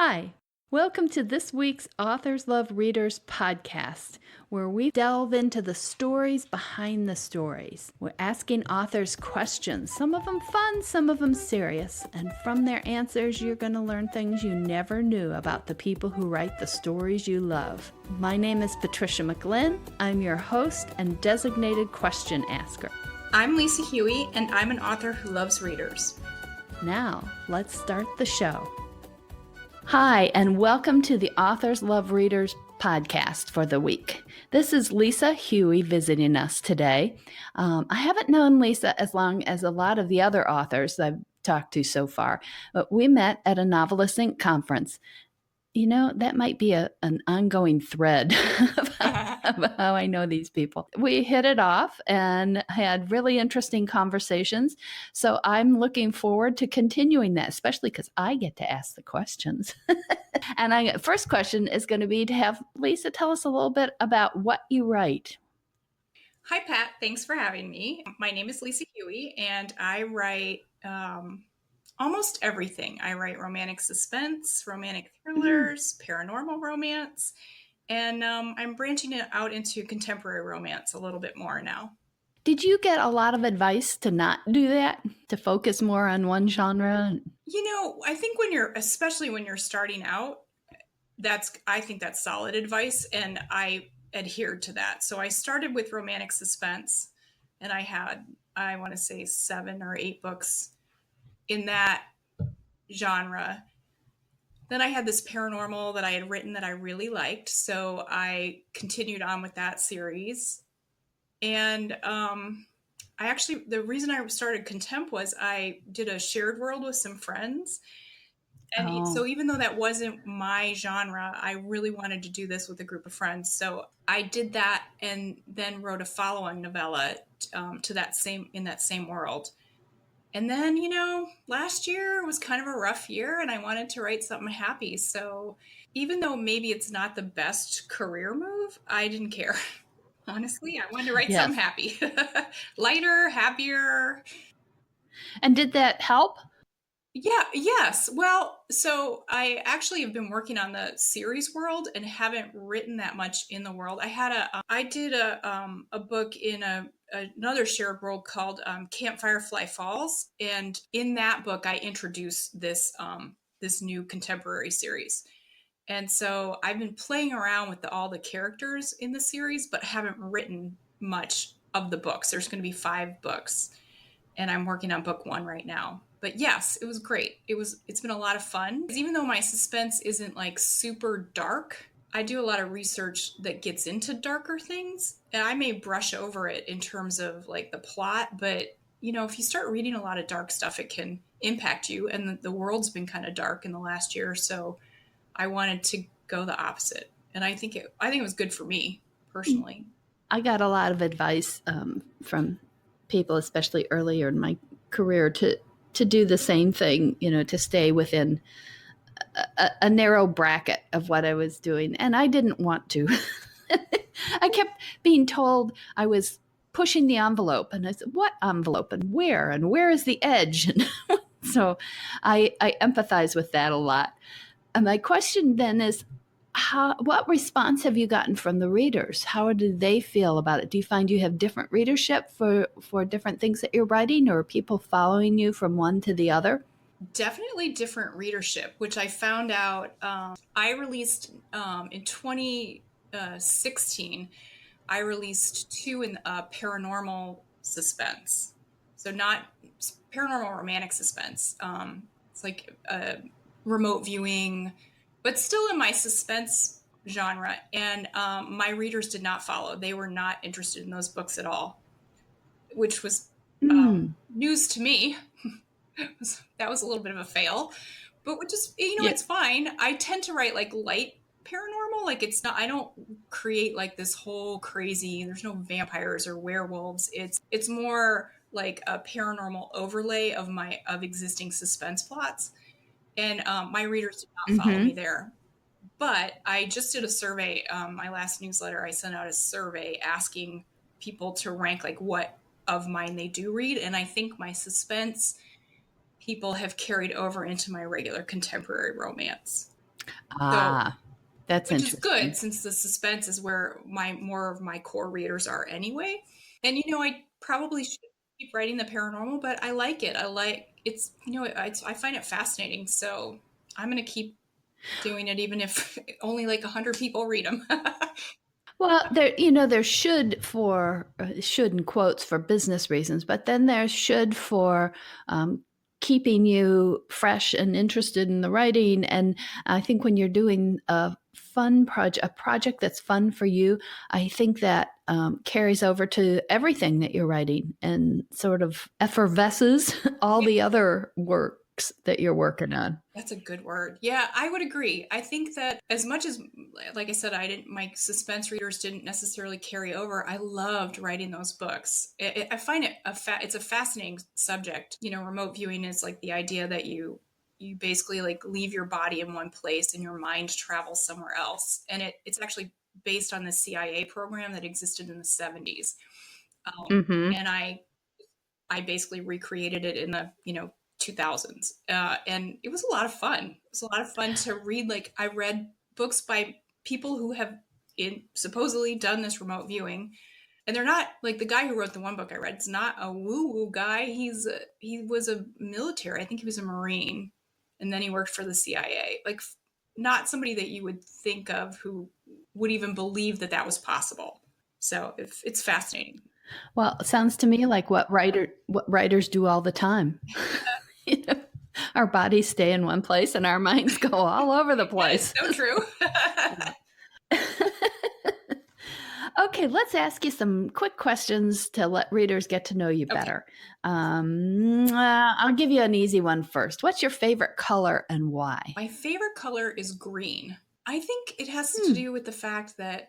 Hi, welcome to this week's Authors Love Readers podcast, where we delve into the stories behind the stories. We're asking authors questions, some of them fun, some of them serious, and from their answers, you're going to learn things you never knew about the people who write the stories you love. My name is Patricia McLinn. I'm your host and designated question asker. I'm Lisa Hughey, and I'm an author who loves readers. Now, let's start the show. Hi, and welcome to the Authors Love Readers podcast for the week. This is Lisa Hughey visiting us today. I haven't known Lisa as long as a lot of the other authors I've talked to so far, but we met at a Novelist Inc. conference. You know, that might be an ongoing thread about how I know these people. We hit it off and had really interesting conversations. So I'm looking forward to continuing that, especially because I get to ask the questions. And first question is going to be to have Lisa tell us a little bit about what you write. Hi, Pat. Thanks for having me. My name is Lisa Hughey, and I write almost everything. I write romantic suspense, romantic thrillers, paranormal romance, and I'm branching it out into contemporary romance a little bit more now. Did you get a lot of advice to not do that, to focus more on one genre? You know, I think especially when you're starting out, I think that's solid advice, and I adhered to that. So I started with romantic suspense, and I had, I want to say 7 or 8 books in that genre. Then I had this paranormal that I had written that I really liked, so I continued on with that series. And the reason I started Contempt was I did a shared world with some friends. And so even though that wasn't my genre, I really wanted to do this with a group of friends. So I did that and then wrote a follow-on novella to that same world. And then, you know, last year was kind of a rough year and I wanted to write something happy. So even though maybe it's not the best career move, I didn't care. Honestly, I wanted to write something happy. Lighter, happier. And did that help? Yeah, yes. Well, so I actually have been working on the series world and haven't written that much in the world. I did a book in another shared world called Campfirefly Falls, and in that book I introduced this new contemporary series. And so I've been playing around with all the characters in the series, but haven't written much of the books. There's going to be 5 books, and I'm working on book 1 right now. But yes, it was great. It's been a lot of fun. Even though my suspense isn't like super dark, I do a lot of research that gets into darker things, and I may brush over it in terms of like the plot, but you know, if you start reading a lot of dark stuff, it can impact you, and the world's been kind of dark in the last year, so I wanted to go the opposite. And I think it was good for me personally. I got a lot of advice from people, especially earlier in my career, to do the same thing, you know, to stay within a narrow bracket of what I was doing. And I didn't want to. I kept being told I was pushing the envelope. And I said, what envelope and where? And where is the edge? So I empathize with that a lot. And my question then is, what response have you gotten from the readers? How do they feel about it? Do you find you have different readership for different things that you're writing, or are people following you from one to the other? Definitely different readership, which I found out. I released in 2016, I released 2 in paranormal suspense. So not paranormal romantic suspense. It's like remote viewing, but still in my suspense genre. And my readers did not follow. They were not interested in those books at all, which was news to me. That was a little bit of a fail, but it's fine. I tend to write like light paranormal. Like I don't create like this whole crazy, there's no vampires or werewolves. It's more like a paranormal overlay of existing suspense plots. And my readers did not follow me there. But I just did a survey. My last newsletter, I sent out a survey asking people to rank like what of mine they do read. And I think my suspense people have carried over into my regular contemporary romance. So, Ah, that's which is good interesting. since the suspense is where more of my core readers are anyway. And I probably should keep writing the paranormal, but I like it. I like it's I find it fascinating. So I'm gonna keep doing it, even if only like 100 people read them. Well, there should in quotes for business reasons, but then there's should for keeping you fresh and interested in the writing. And I think when you're doing a project that's fun for you, I think that carries over to everything that you're writing and sort of effervesces all the other works that you're working on. That's a good word. Yeah, I would agree. I think that as much as, like I said, my suspense readers didn't necessarily carry over. I loved writing those books. I find it's a fascinating subject. Remote viewing is like the idea that you basically like leave your body in one place and your mind travels somewhere else. And it's actually based on the CIA program that existed in the 70s. Mm-hmm. And I basically recreated it in the 2000s, and it was a lot of fun. It was a lot of fun to read. Like I read books by people who have supposedly done this remote viewing, and they're not like the guy who wrote the one book I read. It's not a woo woo guy. He was a military. I think he was a Marine, and then he worked for the CIA. Like not somebody that you would think of who would even believe that that was possible. So it's fascinating. Well, it sounds to me like what writers do all the time. You know, our bodies stay in one place and our minds go all over the That is place. so true. Okay, let's ask you some quick questions to let readers get to know you Okay. better. I'll give you an easy one first. What's your favorite color and why? My favorite color is green. I think it has to Hmm. do with the fact that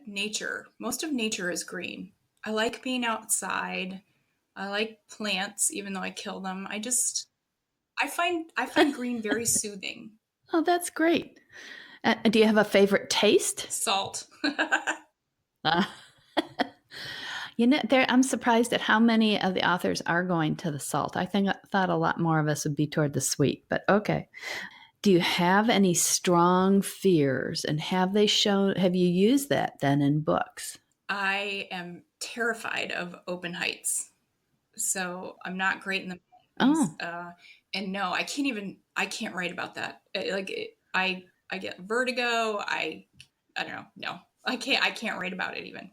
most of nature is green. I like being outside. I like plants, even though I kill them. I find green very soothing. Oh, that's great. Do you have a favorite taste? Salt. Uh, I'm surprised at how many of the authors are going to the salt. I thought a lot more of us would be toward the sweet, but okay. Do you have any strong fears, and have you used that then in books? I am terrified of open heights. So I'm not great in the mountains. Oh, And no, I can't write about that. I get vertigo. I don't know. No, I can't write about it even.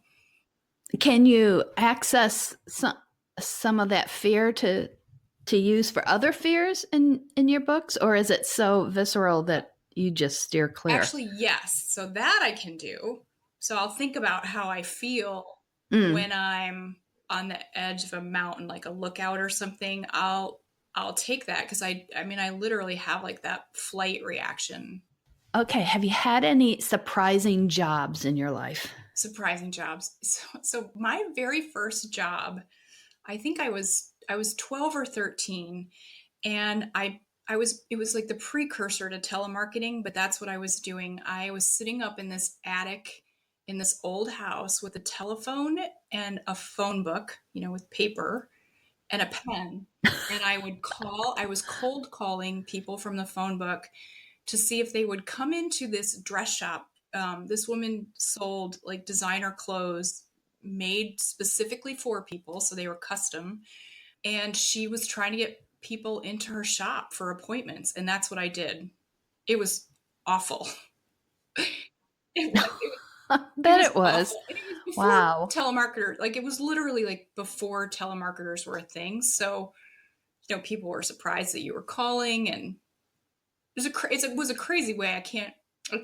can you access some of that fear to use for other fears in your books, or is it so visceral that you just steer clear? Actually, yes. So that I can do. So I'll think about how I feel Mm. when I'm on the edge of a mountain, like a lookout or something. I'll take that because I literally have like that flight reaction. Okay, have you had any surprising jobs in your life? Surprising jobs. So my very first job, I think I was 12 or 13, and I was it was like the precursor to telemarketing, but that's what I was doing. I was sitting up in this attic in this old house with a telephone and a phone book, with paper and a pen. And I was cold calling people from the phone book to see if they would come into this dress shop. This woman sold like designer clothes made specifically for people, so they were custom. And she was trying to get people into her shop for appointments, and that's what I did. It was awful. It Bet was it was. awful. And it was before Wow. telemarketer, like it was literally like before telemarketers were a thing. So, people were surprised that you were calling, and it was a crazy way. I can't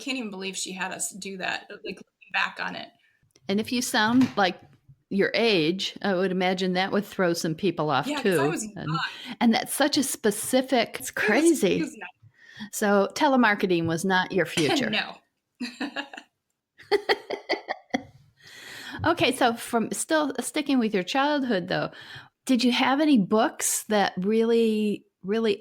even believe she had us do that. Like looking back on it. And if you sound like your age, I would imagine that would throw some people off Yeah, because I too. was And that's such a specific, it's it crazy. was So telemarketing was not your not, future. no. Okay, so from still sticking with your childhood though, did you have any books that really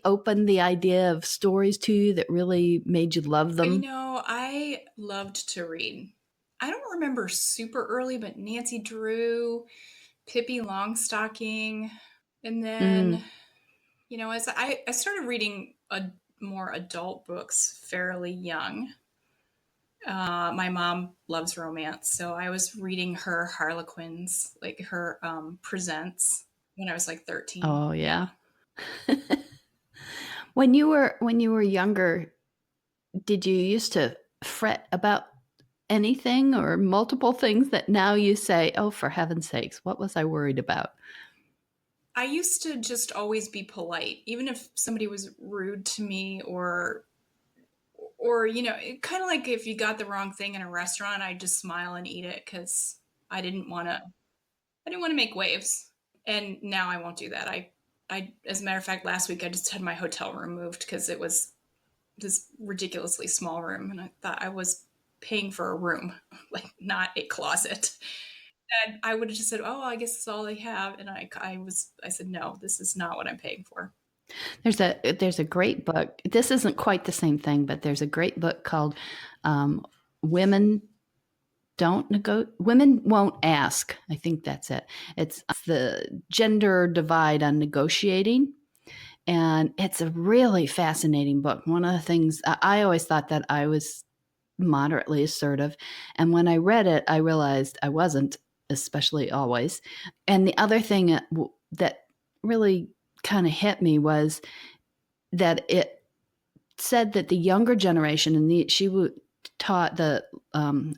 opened the idea of stories to you that really made you love them? I loved to read. I don't remember super early, but Nancy Drew, Pippi Longstocking, and then, Mm. as I started reading more adult books fairly young. My mom loves romance, so I was reading her Harlequins, like her presents when I was like 13. Oh, yeah. When you were younger, did you used to fret about anything or multiple things that now you say, "Oh, for heaven's sakes, what was I worried about?" I used to just always be polite, even if somebody was rude to me or kind of like if you got the wrong thing in a restaurant, I'd just smile and eat it because I didn't want to. I didn't want to make waves, and now I won't do that. As a matter of fact, last week I just had my hotel room moved because it was this ridiculously small room, and I thought I was paying for a room, like not a closet. And I would have just said, "Oh, I guess that's all they have," and I said, "No, this is not what I'm paying for." There's a great book. This isn't quite the same thing, but there's a great book called "Women Women Won't Ask." I think that's it. It's the gender divide on negotiating. And it's a really fascinating book. One of the things I always thought that I was moderately assertive. And when I read it, I realized I wasn't, especially always. And the other thing that really kind of hit me was that it said that the younger generation, and the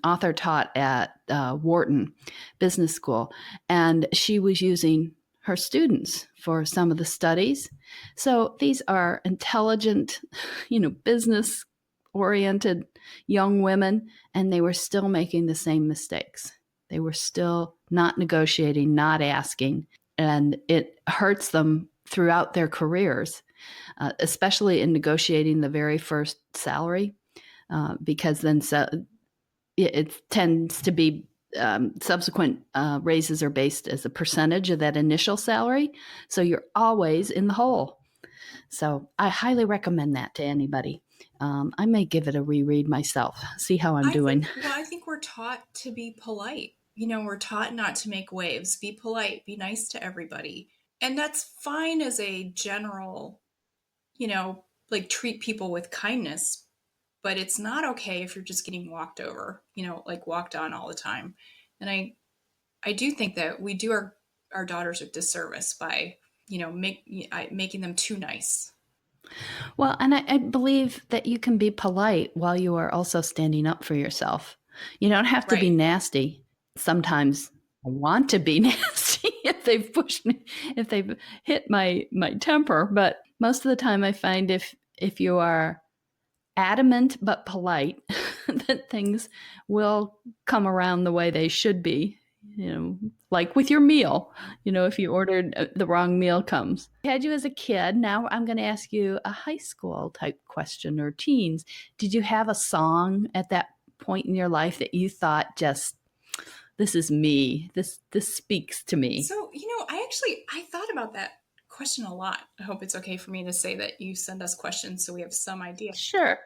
author taught at Wharton Business School, and she was using her students for some of the studies. So these are intelligent, business oriented young women, and they were still making the same mistakes. They were still not negotiating, not asking, and it hurts them throughout their careers, especially in negotiating the very first salary, because then it tends to be subsequent raises are based as a percentage of that initial salary. So you're always in the hole. So I highly recommend that to anybody. I may give it a reread myself, see how I'm doing. I think we're taught to be polite. We're taught not to make waves. Be polite, be nice to everybody. And that's fine as a general, like treat people with kindness, but it's not okay if you're just getting walked over, like walked on all the time. And I do think that we do our daughters a disservice by, making them too nice. Well, and I believe that you can be polite while you are also standing up for yourself. You don't have to be Right. nasty. Sometimes I want to be nasty if they've pushed me, if they've hit my temper. But most of the time, I find if you are adamant but polite, that things will come around the way they should be. Like with your meal, if you ordered the wrong meal comes. I had you as a kid. Now I'm going to ask you a high school type question, or teens. Did you have a song at that point in your life that you thought, just, this is me, this speaks to me? So, I thought about that question a lot. I hope it's okay for me to say that you send us questions so we have some idea. Sure.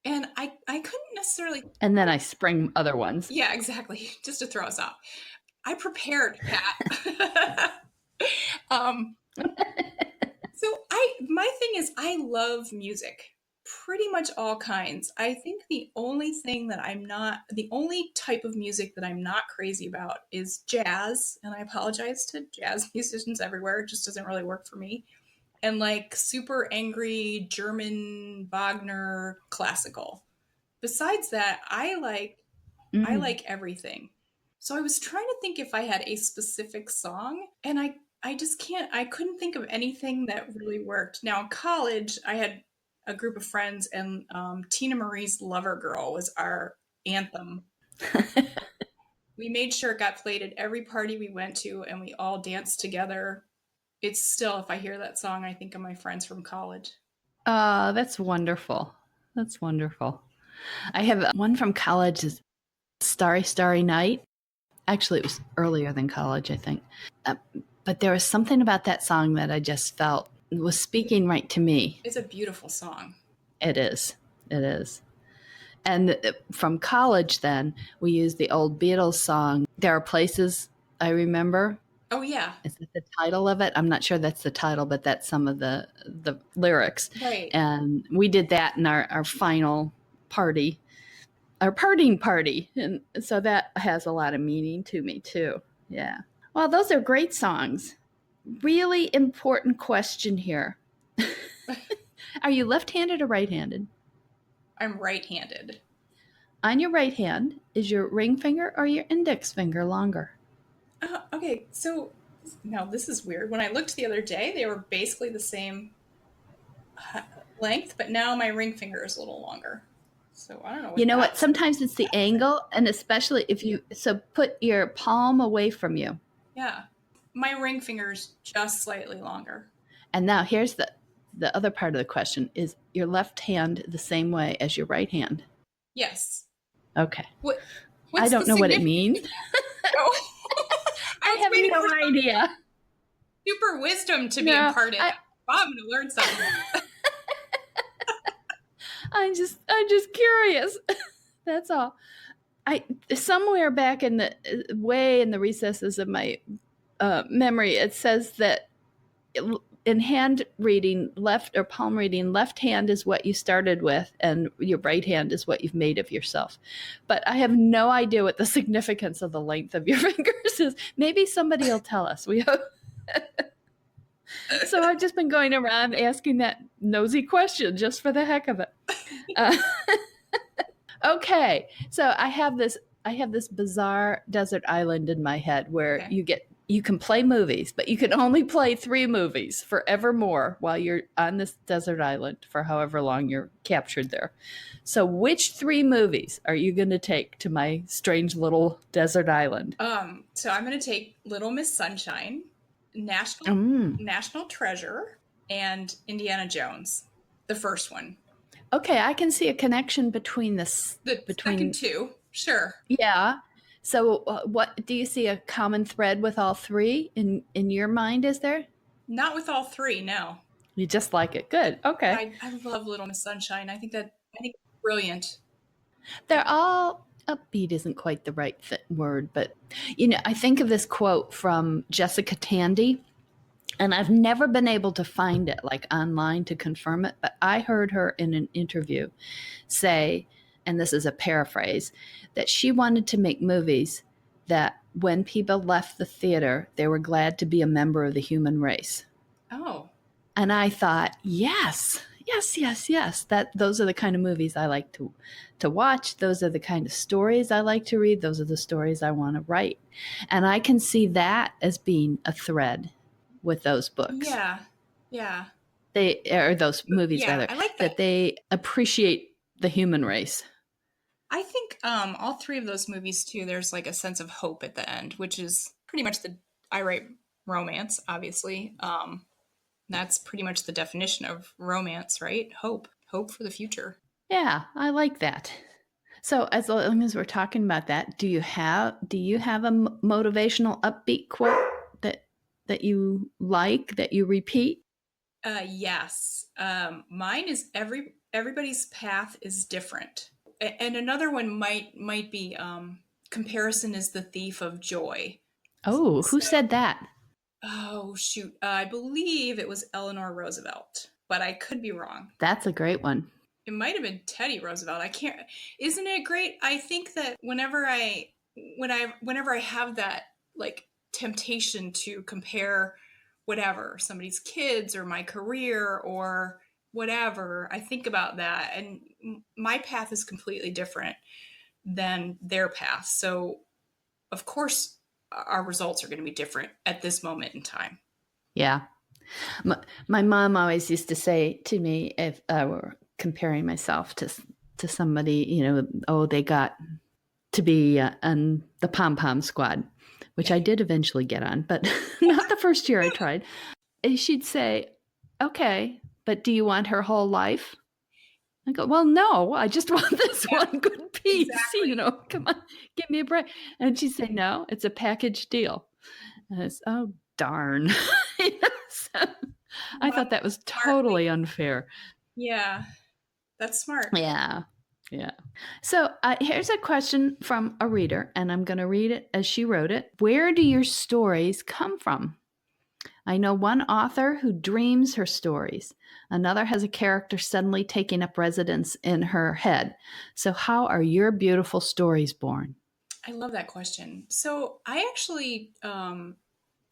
And I couldn't necessarily. And then I spring other ones. Yeah, exactly. Just to throw us off. I prepared, Pat. um, my thing is, I love music, pretty much all kinds. I think the only type of music that I'm not crazy about is jazz. And I apologize to jazz musicians everywhere. It just doesn't really work for me. And like super angry German Wagner classical. Besides that, I like everything. So I was trying to think if I had a specific song, and I just can't. I couldn't think of anything that really worked. Now in college, I had a group of friends, and Tina Marie's "Lover Girl" was our anthem. We made sure it got played at every party we went to, and we all danced together. It's still, if I hear that song, I think of my friends from college. That's wonderful. That's wonderful. I have one from college, is Starry, Starry Night. Actually, it was earlier than college, I think. But there was something about that song that I just felt was speaking right to me. It's a beautiful song. It is. It is. And from college, then, we used the old Beatles song, There Are Places I Remember. Oh, yeah. Is that the title of it? I'm not sure that's the title, but that's some of the lyrics. Right. And we did that in our final party. or parting party. And so that has a lot of meaning to me too. Yeah. Well, those are great songs. Really important question here. Are you left-handed or right-handed? I'm right-handed. On your right hand, is your ring finger or your index finger longer? Okay, so now this is weird. When I looked the other day, they were basically the same length, but now my ring finger is a little longer. So I don't know. You know what? Sometimes it's the angle, and especially if you put your palm away from you. Yeah, my ring finger is just slightly longer. And now here's the other part of the question: is your left hand the same way as your right hand? Yes. Okay. I don't know what it means. I have no idea. Super wisdom to be imparted. I'm going to learn something. I'm just curious. That's all. Somewhere back in the recesses of my memory, it says that in hand reading, left or palm reading, left hand is what you started with, and your right hand is what you've made of yourself. But I have no idea what the significance of the length of your fingers is. Maybe somebody will tell us. So I've just been going around asking that nosy question just for the heck of it. Okay, so I have this bizarre desert island in my head where you can play movies, but you can only play 3 movies forevermore while you're on this desert island for however long you're captured there. So which 3 movies are you going to take to my strange little desert island? So I'm going to take Little Miss Sunshine, National Treasure, and Indiana Jones, the first one. Okay, I can see a connection between second 2. Sure. Yeah. So what do you see a common thread with all 3 in your mind, is there? Not with all 3, no. You just like it. Good. Okay. I love Little Miss Sunshine. I think it's brilliant. They're all upbeat isn't quite the right word, but I think of this quote from Jessica Tandy, and I've never been able to find it like online to confirm it, but I heard her in an interview say, and this is a paraphrase, that she wanted to make movies that when people left the theater, they were glad to be a member of the human race. Oh. And I thought, yes. Those are the kind of movies I like to watch. Those are the kind of stories I like to read. Those are the stories I want to write. And I can see that as being a thread with those books. Yeah. Those movies, rather. I like that they appreciate the human race. I think all 3 of those movies too, there's like a sense of hope at the end, which is pretty much I write romance, obviously. That's pretty much the definition of romance, right? Hope for the future. Yeah, I like that. So as long as we're talking about that, do you have a motivational upbeat quote that you like, that you repeat? Yes. Mine is everybody's path is different. And another one might be comparison is the thief of joy. Oh, who said that? Oh, shoot. I believe it was Eleanor Roosevelt, but I could be wrong. That's a great one. It might have been Teddy Roosevelt. Isn't it great? I think that whenever I have that like temptation to compare whatever, somebody's kids or my career or whatever, I think about that, and my path is completely different than their path. So of course our results are going to be different at this moment in time. Yeah. My mom always used to say to me, if I were comparing myself to somebody, they got to be on the pom-pom squad, which I did eventually get on, but not the first year I tried. And she'd say, okay, but do you want her whole life? I go, well, no, I just want this one good piece. Exactly. Come on, give me a break. And she'd say, no, it's a package deal. And it's, oh, darn. I thought that was totally unfair. Yeah, that's smart. Yeah. So here's a question from a reader, and I'm going to read it as she wrote it. Where do your stories come from? I know one author who dreams her stories. Another has a character suddenly taking up residence in her head. So, how are your beautiful stories born? I love that question. So I actually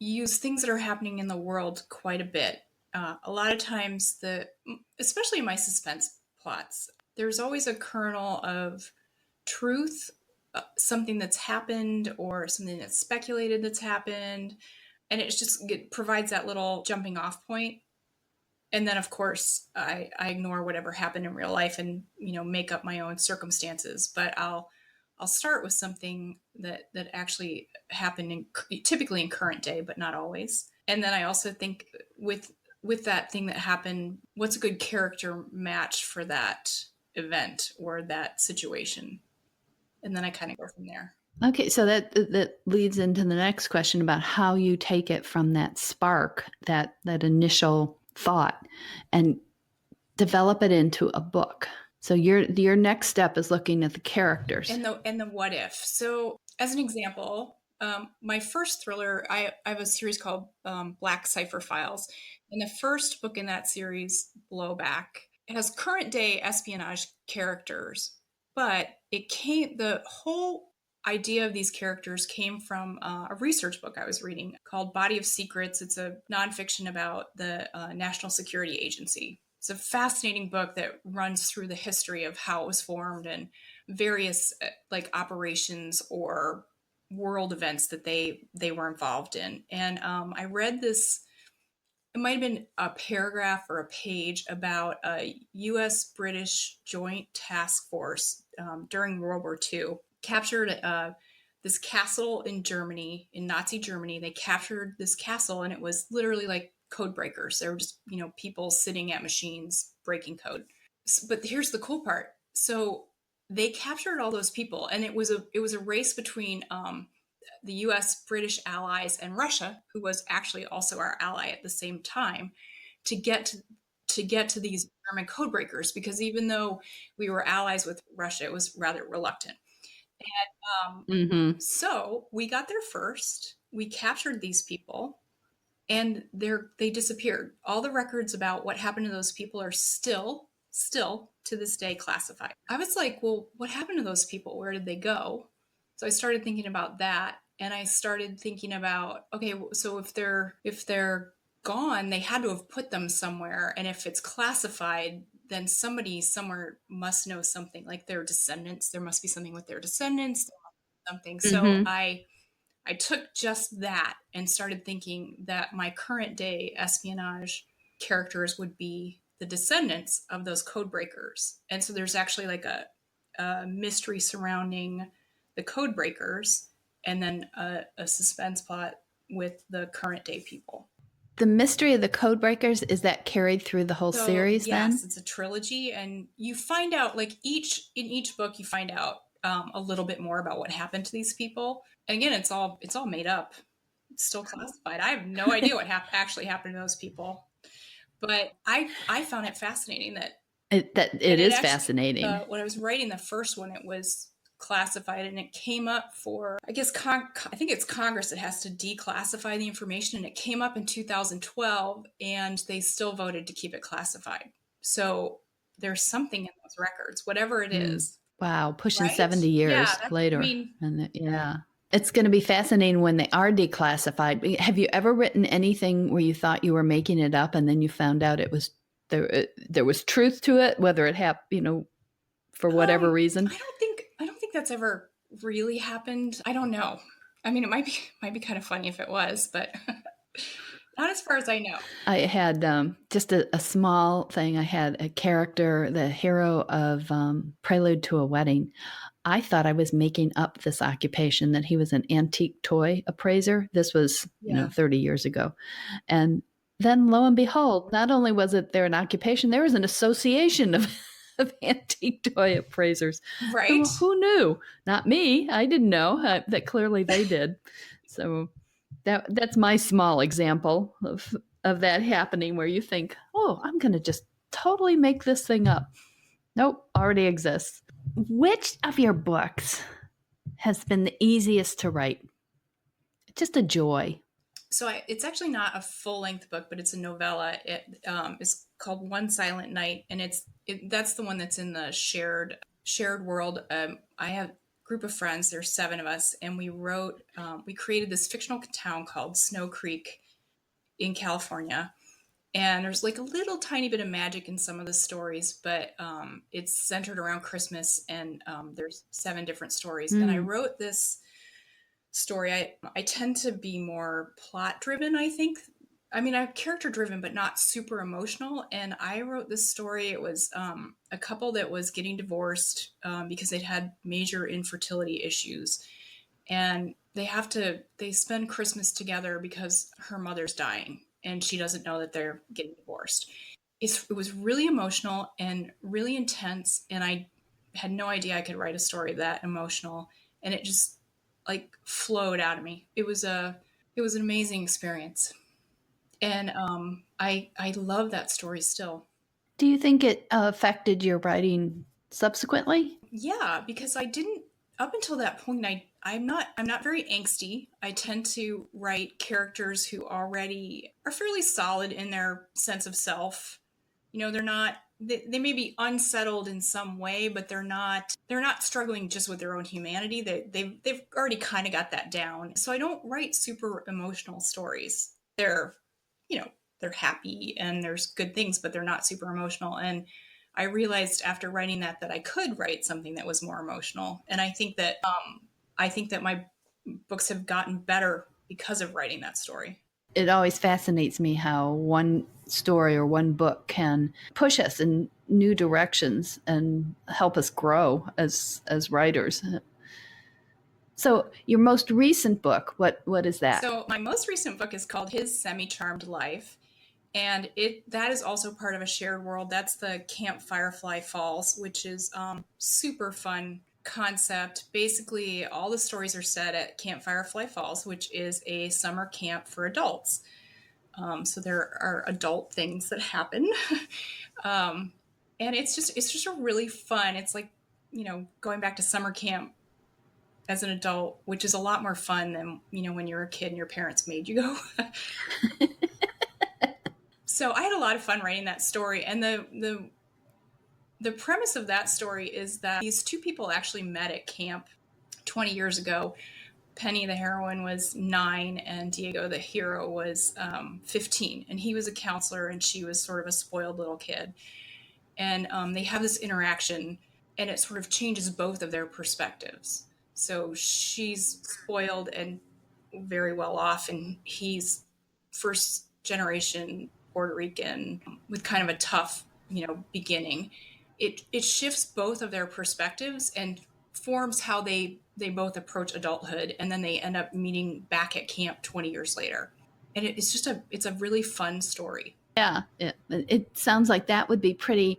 use things that are happening in the world quite a bit. A lot of times, especially in my suspense plots, there's always a kernel of truth, something that's happened or something that's speculated that's happened, and it provides that little jumping off point. And then, of course, I ignore whatever happened in real life and make up my own circumstances. But I'll start with something that actually happened typically in current day, but not always. And then I also think with that thing that happened, what's a good character match for that event or that situation? And then I kind of go from there. Okay, so that leads into the next question about how you take it from that spark, that initial thought, and develop it into a book. So your next step is looking at the characters and the what if. So as an example, my first thriller, I have a series called Black Cipher Files, and the first book in that series, Blowback, it has current day espionage characters, but the whole idea of these characters came from a research book I was reading called Body of Secrets. It's a nonfiction about the National Security Agency. It's a fascinating book that runs through the history of how it was formed and various operations or world events that they were involved in. And I read this. It might have been a paragraph or a page about a U.S. British joint task force during World War II captured this castle in Germany, in Nazi Germany. They captured this castle, and it was literally like code breakers. They were just, people sitting at machines breaking code. But here's the cool part. So they captured all those people, and it was a race between the U.S. British allies and Russia, who was actually also our ally at the same time, to get to these German code breakers, because even though we were allies with Russia, it was rather reluctant. And so we got there first. We captured these people, and they disappeared. All the records about what happened to those people are still to this day classified. I was like, well, what happened to those people? Where did they go? So I started thinking about that, and I started thinking about, okay, so if they're gone, they had to have put them somewhere, and if it's classified, then somebody somewhere must know something, like their descendants. There must be something with their descendants, something. So I took just that and started thinking that my current day espionage characters would be the descendants of those code breakers. And so there's actually like a mystery surrounding the code breakers, and then a suspense plot with the current day people. The mystery of the code breakers, is that carried through the whole series then? Yes, it's a trilogy, and you find out, in each book you find out a little bit more about what happened to these people. And again, it's all made up. It's still classified. I have no idea what actually happened to those people. But I found it fascinating that it is fascinating. When I was writing the first one, it was classified, and it came up for, I guess, I think it's Congress that has to declassify the information, and it came up in 2012, and they still voted to keep it classified. So there's something in those records, whatever it is. Wow, pushing 70 years later. It's going to be fascinating when they are declassified. Have you ever written anything where you thought you were making it up, and then you found out it was there was truth to it, whether it happened, for whatever reason? I don't think that's ever really happened. I don't know. I mean, it might be kind of funny if it was, but not as far as I know. I had just a small thing. I had a character, the hero of Prelude to a Wedding. I thought I was making up this occupation, that he was an antique toy appraiser. This was, 30 years ago. And then lo and behold, not only was it there an occupation, there was an association of antique toy appraisers. Right. Well, who knew? Not me. I didn't know that clearly they did. So that's my small example of that happening, where you think, oh, I'm going to just totally make this thing up. Nope, already exists. Which of your books has been the easiest to write? Just a joy. It's actually not a full length book, but it's a novella. It is called One Silent Night, and that's the one that's in the shared world. I have a group of friends. There's 7 of us, and we created this fictional town called Snow Creek in California. And there's like a little tiny bit of magic in some of the stories, but it's centered around Christmas, and there's 7 different stories. And I wrote this story. I tend to be more plot driven, I think. I mean, I'm character driven, but not super emotional. And I wrote this story. It was a couple that was getting divorced because they'd had major infertility issues. And they spend Christmas together because her mother's dying and she doesn't know that they're getting divorced. It was really emotional and really intense. And I had no idea I could write a story that emotional. And it just like flowed out of me. It was an amazing experience. And I love that story still. Do you think it affected your writing subsequently? Yeah, because I didn't up until that point. I'm not very angsty. I tend to write characters who already are fairly solid in their sense of self. They may be unsettled in some way, but they're not struggling just with their own humanity. They've already kind of got that down. So I don't write super emotional stories. They're they're happy and there's good things, but they're not super emotional. And I realized after writing that I could write something that was more emotional. And I think that my books have gotten better because of writing that story. It always fascinates me how one story or one book can push us in new directions and help us grow as writers. So your most recent book, what is that? So my most recent book is called His Semi-Charmed Life. And that is also part of a shared world. That's the Camp Firefly Falls, which is super fun concept. Basically, all the stories are set at Camp Firefly Falls, which is a summer camp for adults. So there are adult things that happen. And it's just a really fun. It's like, going back to summer camp as an adult, which is a lot more fun than, when you're a kid and your parents made you go. So I had a lot of fun writing that story. And the premise of that story is that these 2 people actually met at camp 20 years ago. Penny, the heroine, was 9, and Diego, the hero, was 15. And he was a counselor, and she was sort of a spoiled little kid. And they have this interaction, and it sort of changes both of their perspectives. So she's spoiled and very well off, and he's first generation Puerto Rican with kind of a tough, beginning. It shifts both of their perspectives and forms how they both approach adulthood, and then they end up meeting back at camp 20 years later. And it's a really fun story. Yeah, it sounds like that would be pretty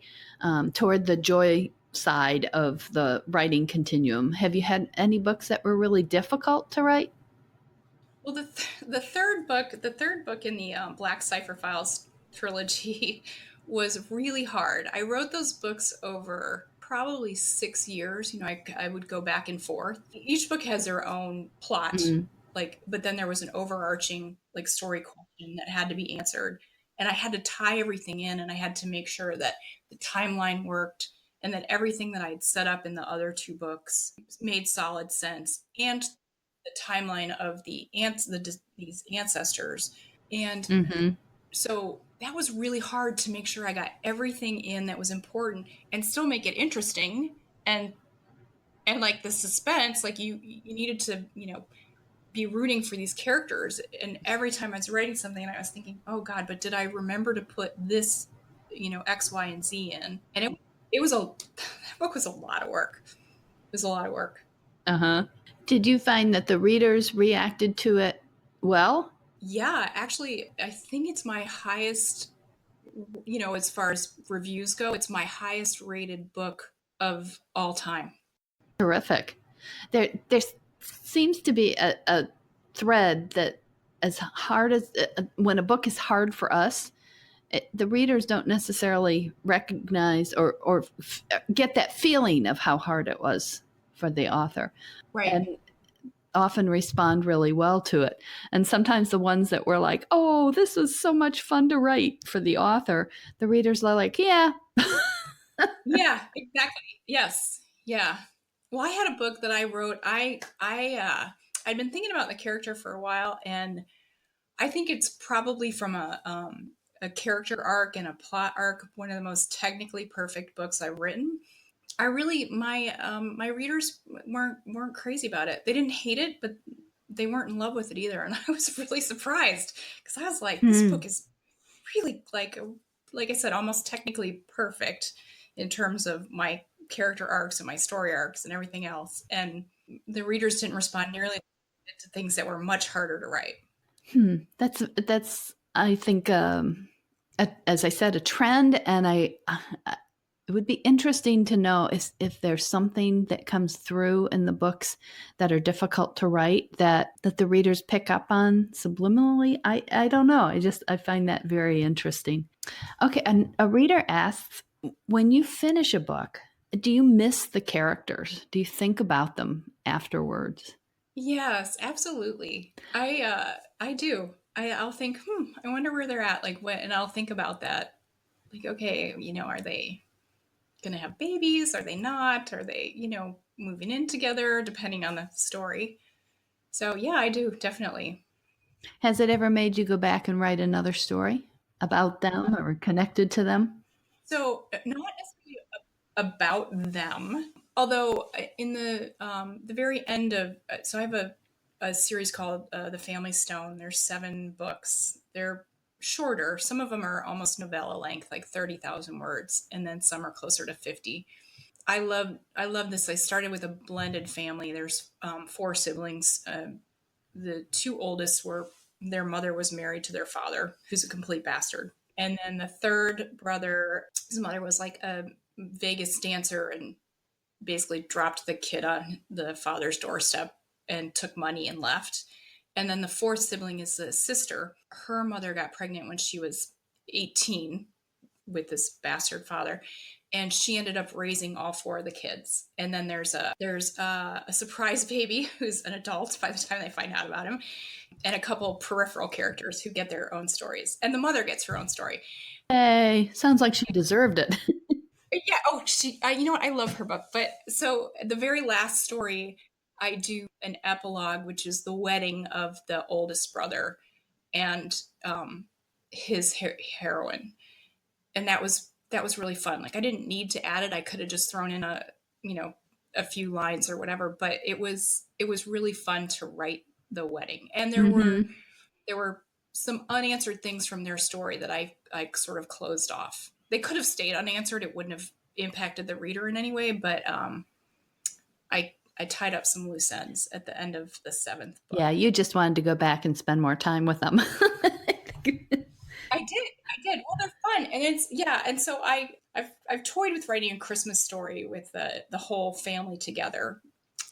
toward the joy side of the writing continuum. Have you had any books that were really difficult to write? Well, the third book in the Black Cipher Files trilogy was really hard. I wrote those books over probably 6 years. I would go back and forth. Each book has their own plot, but then there was an overarching story question that had to be answered, and I had to tie everything in, and I had to make sure that the timeline worked and that everything that I had set up in the other 2 books made solid sense, and the timeline of these ancestors. And so that was really hard to make sure I got everything in that was important and still make it interesting and like the suspense, like you needed to, be rooting for these characters. And every time I was writing something, I was thinking, oh God, but did I remember to put this, X, Y, and Z in? And that book was a lot of work. It was a lot of work. Did you find that the readers reacted to it well? Yeah, actually, I think it's my highest, as far as reviews go, it's my highest rated book of all time. Terrific. There seems to be a thread that as hard as when a book is hard for us, the readers don't necessarily recognize or get that feeling of how hard it was for the author. Right. And often respond really well to it. And sometimes the ones that were like, oh, this was so much fun to write for the author, the readers are like, yeah. Yeah, exactly. Yes. Yeah. Well, I had a book that I wrote. I'd been thinking about the character for a while, and I think it's probably from a character arc and a plot arc, one of the most technically perfect books I've written. I really my readers weren't crazy about it. They didn't hate it, but they weren't in love with it either, and I was really surprised because I was like, this book is really like I said, almost technically perfect in terms of my character arcs and my story arcs and everything else. And the readers didn't respond nearly to things that were much harder to write. That's I think as I said, a trend, and it would be interesting to know if there's something that comes through in the books that are difficult to write that the readers pick up on subliminally. I don't know. I find that very interesting. Okay, and a reader asks, when you finish a book, do you miss the characters? Do you think about them afterwards? Yes, absolutely. I do. I'll think, I wonder where they're at. Like what, and I'll think about that. Like, okay, are they going to have babies? Are they not? Are they, moving in together, depending on the story? So yeah, I do definitely. Has it ever made you go back and write another story about them or connected to them? So not necessarily about them, although in the very end of so I have a series called The Family Stone. There's 7 books. They're shorter. Some of them are almost novella length, like 30,000 words, and then some are closer to 50. I love this. I started with a blended family. There's 4 siblings. The 2 oldest were their mother was married to their father, who's a complete bastard. And then the third brother, his mother was like a Vegas dancer and basically dropped the kid on the father's doorstep and took money and left. And then the fourth sibling is the sister. Her mother got pregnant when she was 18 with this bastard father, and she ended up raising all 4 of the kids. And then there's a surprise baby who's an adult by the time they find out about him, and a couple peripheral characters who get their own stories, and the mother gets her own story. Hey, sounds like she deserved it. Yeah. Oh, you know what? I love her book. But so the very last story, I do an epilogue, which is the wedding of the oldest brother and his heroine, and that was really fun. Like I didn't need to add it. I could have just thrown in a few lines or whatever. But it was really fun to write the wedding, and there were some unanswered things from their story that I sort of closed off. They could have stayed unanswered. It wouldn't have impacted the reader in any way, but I tied up some loose ends at the end of the 7th book. Yeah, you just wanted to go back and spend more time with them. I did. Well, they're fun, and and so I've toyed with writing a Christmas story with the whole family together.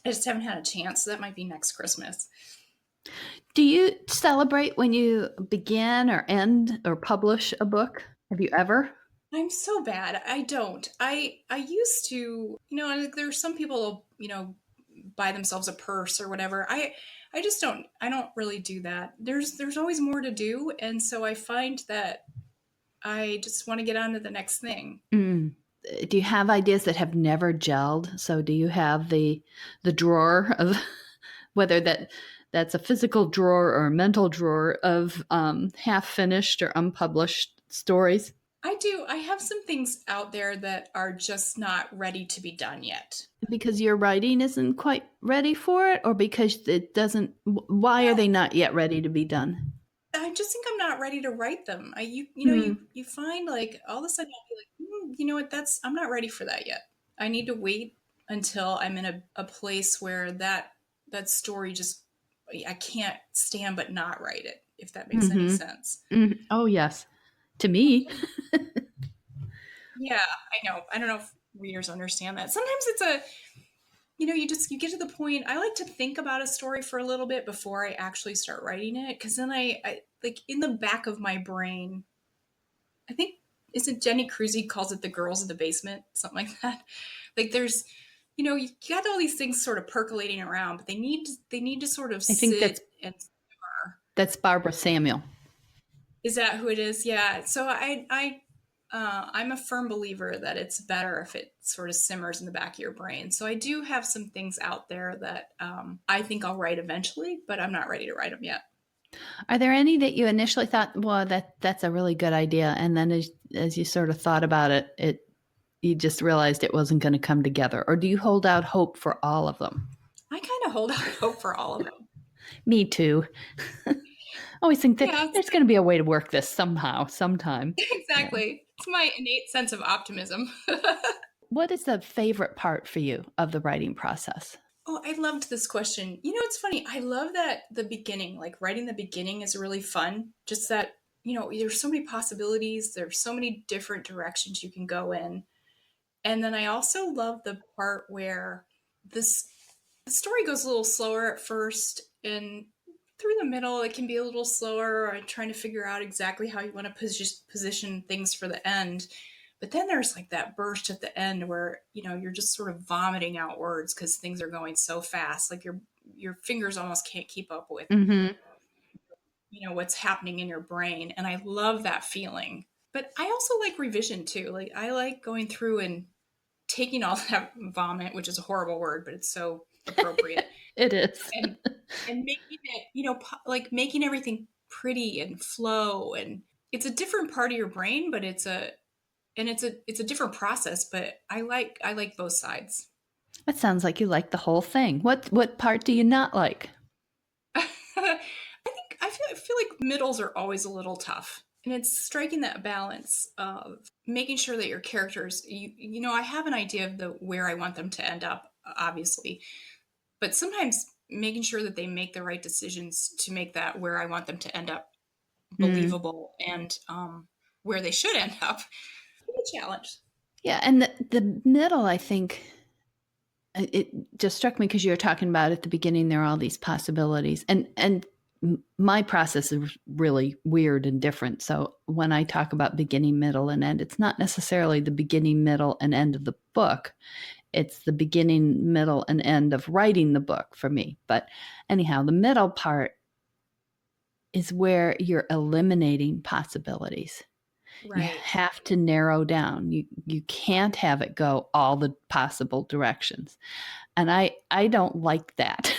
I just haven't had a chance. So that might be next Christmas. Do you celebrate when you begin or end or publish a book? Have you ever? I'm so bad. I don't. I used to, there's some people, buy themselves a purse or whatever. I just don't. I don't really do that. There's always more to do, and so I find that I just want to get on to the next thing. Do you have ideas that have never gelled? So do you have the drawer of whether that's a physical drawer or a mental drawer of half finished or unpublished stories? I do. I have some things out there that are just not ready to be done yet. Because your writing isn't quite ready for it, or because it doesn't? Why are they not yet ready to be done? I just think I'm not ready to write them. You find like all of a sudden I'll be like, you know what? I'm not ready for that yet. I need to wait until I'm in a place where that story just I can't stand but not write it. If that makes any sense. Oh yes, to me. Yeah, I know. I don't know if readers understand that. Sometimes it's you get to the point. I like to think about a story for a little bit before I actually start writing it, because then I like in the back of my brain, I think, is it Jenny Cruzy calls it the girls in the basement, something like that. Like you got all these things sort of percolating around, but they need to sort of I think sit and simmer. that's Barbara Samuel. Is that who it is? Yeah. So I'm a firm believer that it's better if it sort of simmers in the back of your brain. So I do have some things out there that I think I'll write eventually, but I'm not ready to write them yet. Are there any that you initially thought, well, that's a really good idea, and then as you sort of thought about it you just realized it wasn't going to come together? Or do you hold out hope for all of them? I kind of hold out hope for all of them. Me too. Always think that Yeah, there's going to be a way to work this somehow, sometime. exactly. Yeah. It's my innate sense of optimism. What is the favorite part for you of the writing process? Oh, I loved this question. It's funny. I love that the beginning, like writing the beginning is really fun. Just that, there's so many possibilities. There's so many different directions you can go in. And then I also love the part where this the story goes a little slower at first, and through the middle it can be a little slower, or trying to figure out exactly how you want to position things for the end. But then there's like that burst at the end where you're just sort of vomiting out words because things are going so fast, like your fingers almost can't keep up with Mm-hmm. what's happening in your brain. And I love that feeling. But I also like revision too. Like I like going through and taking all that vomit, which is a horrible word, but it's so appropriate. It is. and making it, like making everything pretty and flow. And it's a different part of your brain, but it's a different process. But I like both sides. That sounds like you like the whole thing. What part do you not like? I feel like middles are always a little tough. And it's striking that balance of making sure that your characters, I have an idea of where I want them to end up, obviously, but sometimes making sure that they make the right decisions to make that where I want them to end up believable and where they should end up. It's a challenge. Yeah, and the middle, I think, it just struck me because you were talking about at the beginning there are all these possibilities, and my process is really weird and different. So when I talk about beginning, middle, and end, it's not necessarily the beginning, middle, and end of the book. It's the beginning, middle, and end of writing the book for me. But anyhow, the middle part is where you're eliminating possibilities. Right. You have to narrow down. You can't have it go all the possible directions. And I don't like that.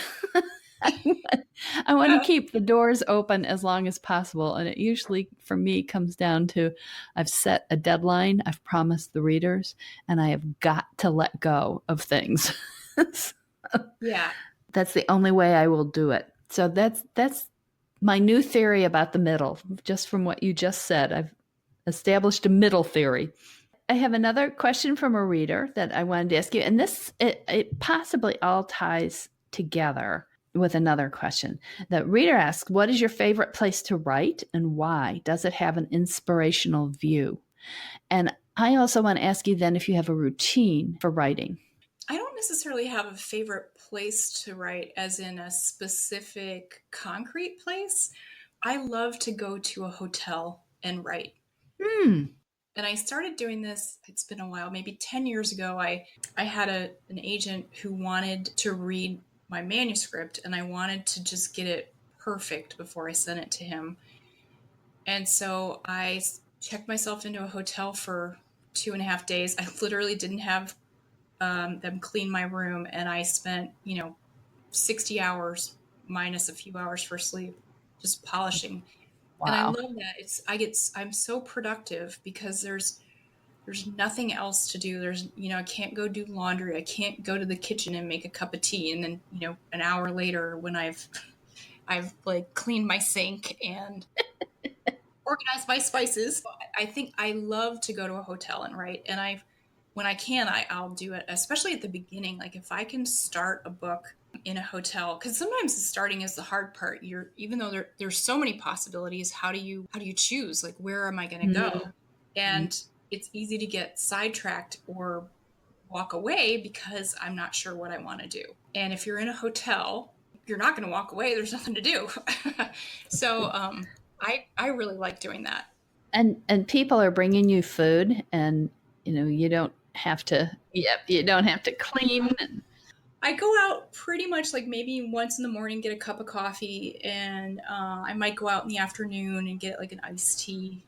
I want to keep the doors open as long as possible. And it usually, for me, comes down to I've set a deadline, I've promised the readers, and I have got to let go of things. Yeah. That's the only way I will do it. So that's my new theory about the middle. Just from what you just said, I've established a middle theory. I have another question from a reader that I wanted to ask you. And this, it possibly all ties together with another question. The reader asks, what is your favorite place to write and why? Does it have an inspirational view? And I also want to ask you then if you have a routine for writing. I don't necessarily have a favorite place to write, as in a specific concrete place. I love to go to a hotel and write. And I started doing this, it's been a while, maybe 10 years ago. I had an agent who wanted to read my manuscript, and I wanted to just get it perfect before I sent it to him. And so I checked myself into a hotel for 2.5 days. I literally didn't have them clean my room, and I spent 60 hours minus a few hours for sleep just polishing. Wow. And I love that. I'm so productive because there's nothing else to do. I can't go do laundry. I can't go to the kitchen and make a cup of tea. And then, an hour later when I've like cleaned my sink and organized my spices, I think I love to go to a hotel and write. And when I can, I'll do it, especially at the beginning. Like if I can start a book in a hotel, because sometimes the starting is the hard part. Even though there's so many possibilities, how do you choose? Like, where am I going to go? And it's easy to get sidetracked or walk away because I'm not sure what I want to do. And if you're in a hotel, you're not going to walk away. There's nothing to do. So I really like doing that. And people are bringing you food, and you don't have to, you don't have to clean. I go out pretty much like maybe once in the morning, get a cup of coffee, and I might go out in the afternoon and get like an iced tea.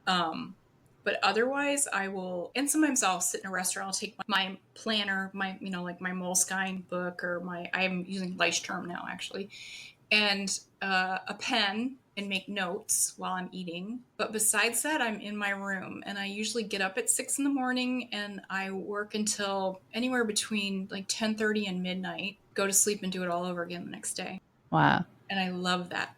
But otherwise I will, and sometimes I'll sit in a restaurant, I'll take my planner, my, like my Moleskine book, or I'm using Leichtterm now actually, and a pen, and make notes while I'm eating. But besides that, I'm in my room, and I usually get up at 6 in the morning, and I work until anywhere between like 10:30 and midnight, go to sleep and do it all over again the next day. Wow. And I love that.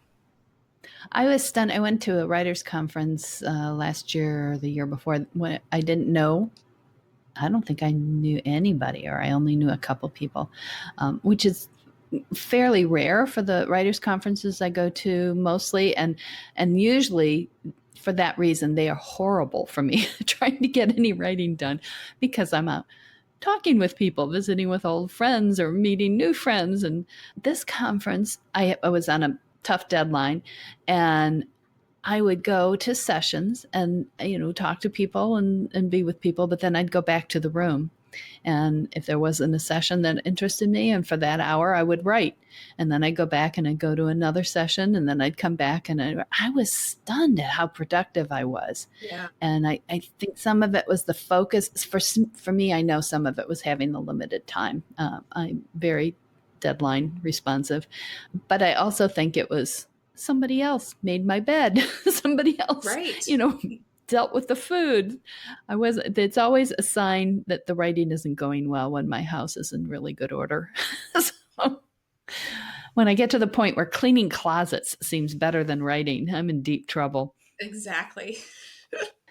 I was stunned. I went to a writers' conference last year or the year before when I didn't know. I don't think I knew anybody, or I only knew a couple people, which is fairly rare for the writers' conferences I go to mostly. And usually for that reason, they are horrible for me trying to get any writing done, because I'm out talking with people, visiting with old friends or meeting new friends. And this conference, I was on a tough deadline, and I would go to sessions and, talk to people and be with people, but then I'd go back to the room. And if there wasn't a session that interested me, and for that hour, I would write. And then I'd go back and I'd go to another session, and then I'd come back, and I was stunned at how productive I was. Yeah. And I think some of it was the focus. For me, I know some of it was having the limited time. I'm very deadline responsive. But I also think it was somebody else made my bed. Somebody else, Right. dealt with the food. It's always a sign that the writing isn't going well when my house is in really good order. So when I get to the point where cleaning closets seems better than writing, I'm in deep trouble. Exactly.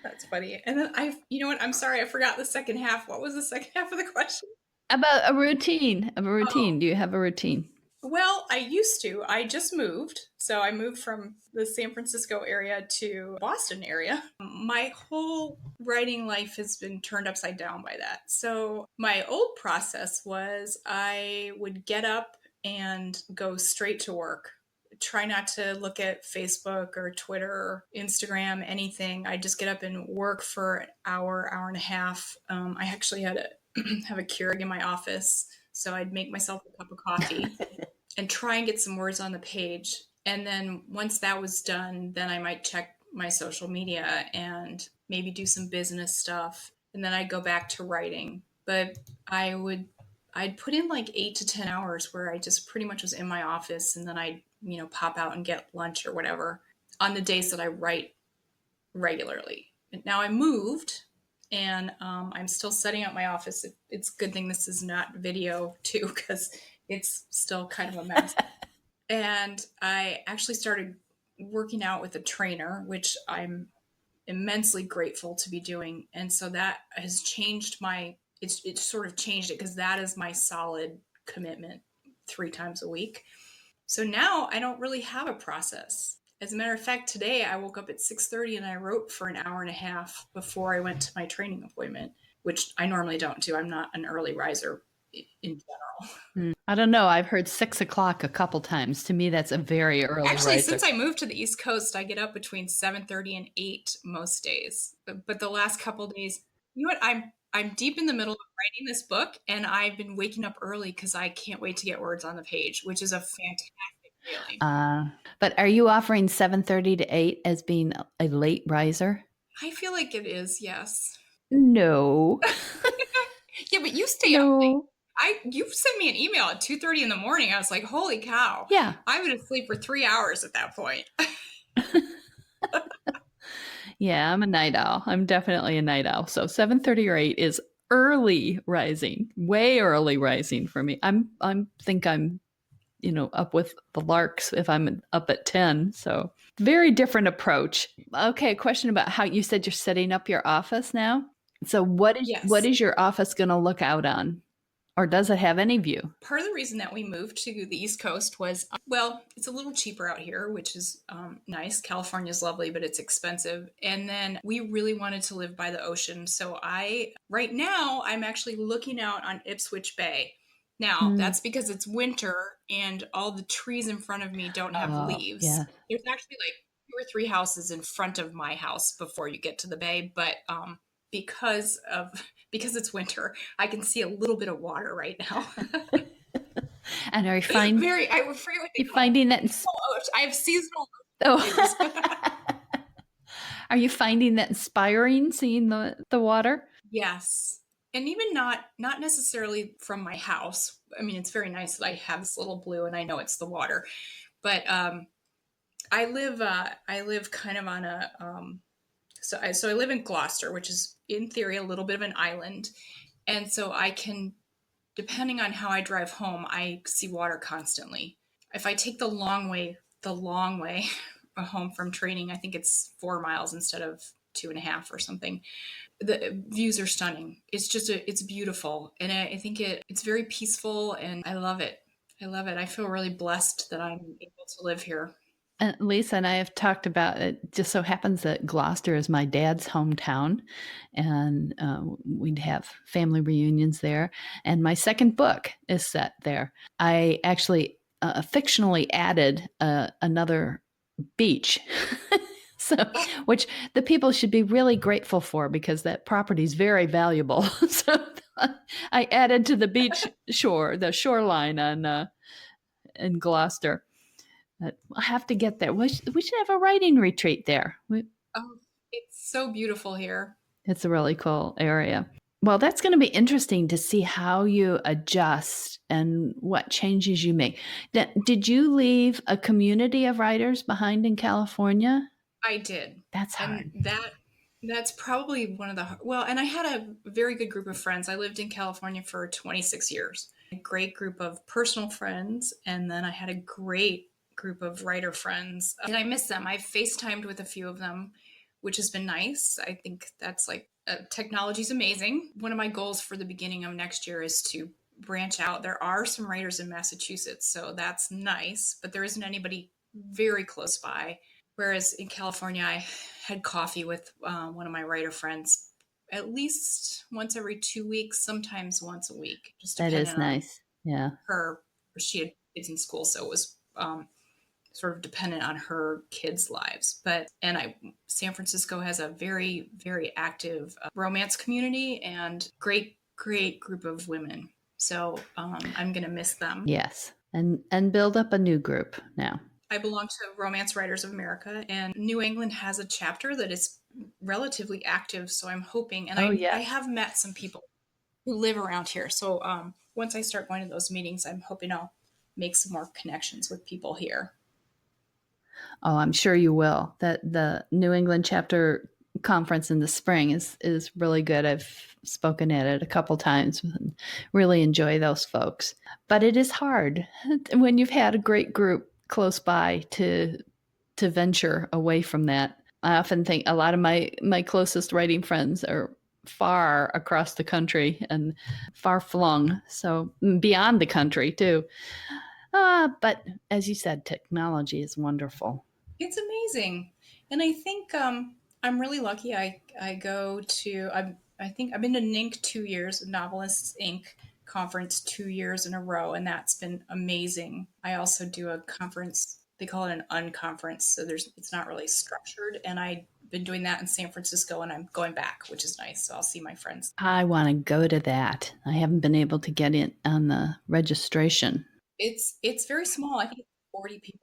That's funny. And then you know what? I'm sorry, I forgot the second half. What was the second half of the question? About a routine. Oh. Do you have a routine? Well, I used to. I just moved. So I moved from the San Francisco area to Boston area. My whole writing life has been turned upside down by that. So my old process was I would get up and go straight to work. Try not to look at Facebook or Twitter or Instagram, anything. I just get up and work for an hour, hour and a half. I actually had to have a Keurig in my office. So I'd make myself a cup of coffee and try and get some words on the page. And then once that was done, then I might check my social media and maybe do some business stuff. And then I'd go back to writing. But I'd put in like 8 to 10 hours where I just pretty much was in my office, and then I'd, pop out and get lunch or whatever on the days that I write regularly. Now I moved, and I'm still setting up my office. It's a good thing this is not video too, because it's still kind of a mess. And I actually started working out with a trainer, which I'm immensely grateful to be doing. And so that has changed it sort of changed it, because that is my solid commitment 3 times a week. So now I don't really have a process. As a matter of fact, today I woke up at 6:30 and I wrote for an hour and a half before I went to my training appointment, which I normally don't do. I'm not an early riser in general. I don't know. I've heard 6 o'clock a couple times. To me, that's a very early Actually, riser. Since I moved to the East Coast, I get up between 7:30 and 8 most days. But the last couple days, you know what? I'm deep in the middle of writing this book, and I've been waking up early because I can't wait to get words on the page, which is a fantastic feeling. But are you offering 7:30 to 8 as being a late riser? I feel like it is, yes. No. Yeah, but you stay up late. You sent me an email at 2:30 in the morning. I was like, holy cow. Yeah. I've been asleep for 3 hours at that point. Yeah, I'm a night owl. I'm definitely a night owl. So 7:30 or 8 is early rising, way early rising for me. I'm up with the larks if I'm up at 10. So very different approach. Okay, a question about how you said you're setting up your office now. So what is your office going to look out on? Or does it have any view? Part of the reason that we moved to the East Coast was, well, it's a little cheaper out here, which is nice. California's lovely, but it's expensive. And then we really wanted to live by the ocean. So right now, I'm actually looking out on Ipswich Bay. Now, that's because it's winter and all the trees in front of me don't have leaves. Yeah. There's actually like 2 or 3 houses in front of my house before you get to the bay. But because it's winter, I can see a little bit of water right now. And are you I forget what they call finding that? I have seasonal. Oh. Are you finding that inspiring, seeing the water? Yes. And even not necessarily from my house. I mean, it's very nice that I have this little blue and I know it's the water. But I live kind of on a so I live in Gloucester, which is in theory a little bit of an island. And so I can, depending on how I drive home, I see water constantly. If I take the long way home from training, I think it's 4 miles instead of 2.5 or something. The views are stunning. It's beautiful. And I think it's very peaceful and I love it. I love it. I feel really blessed that I'm able to live here. And Lisa and I have talked about it. Just so happens that Gloucester is my dad's hometown, and we'd have family reunions there. And my second book is set there. I actually fictionally added another beach. So, which the people should be really grateful for because that property is very valuable. So I added to the beach shore, the shoreline on in Gloucester. I have to get there. We should have a writing retreat there. Oh, it's so beautiful here. It's a really cool area. Well, that's going to be interesting to see how you adjust and what changes you make. Did you leave a community of writers behind in California? I did. That's hard. And that's probably one of the well, and I had a very good group of friends. I lived in California for 26 years. A great group of personal friends, and then I had a great group of writer friends. And I miss them. I've FaceTimed with a few of them, which has been nice. I think that's like technology is amazing. One of my goals for the beginning of next year is to branch out. There are some writers in Massachusetts, so that's nice, but there isn't anybody very close by. Whereas in California, I had coffee with one of my writer friends at least once every 2 weeks, sometimes once a week. Just that is nice. Yeah. She had kids in school, so it was sort of dependent on her kids' lives. San Francisco has a very, very active romance community and great group of women. So I'm going to miss them. Yes. And build up a new group now. I belong to Romance Writers of America, and New England has a chapter that is relatively active. So I'm hoping, and I have met some people who live around here. So once I start going to those meetings, I'm hoping I'll make some more connections with people here. Oh, I'm sure you will. That the New England chapter conference in the spring is really good. I've spoken at it a couple times and really enjoy those folks. But it is hard when you've had a great group close by to venture away from that. I often think a lot of my closest writing friends are far across the country and far flung, so beyond the country too. But as you said, technology is wonderful. It's amazing. And I think I'm really lucky. I think I've been to NINC 2 years, Novelists Inc. conference 2 years in a row, and that's been amazing. I also do a conference, they call it an unconference, so it's not really structured, and I've been doing that in San Francisco, and I'm going back, which is nice, so I'll see my friends. I want to go to that. I haven't been able to get in on the registration. It's very small. I think it's 40 people.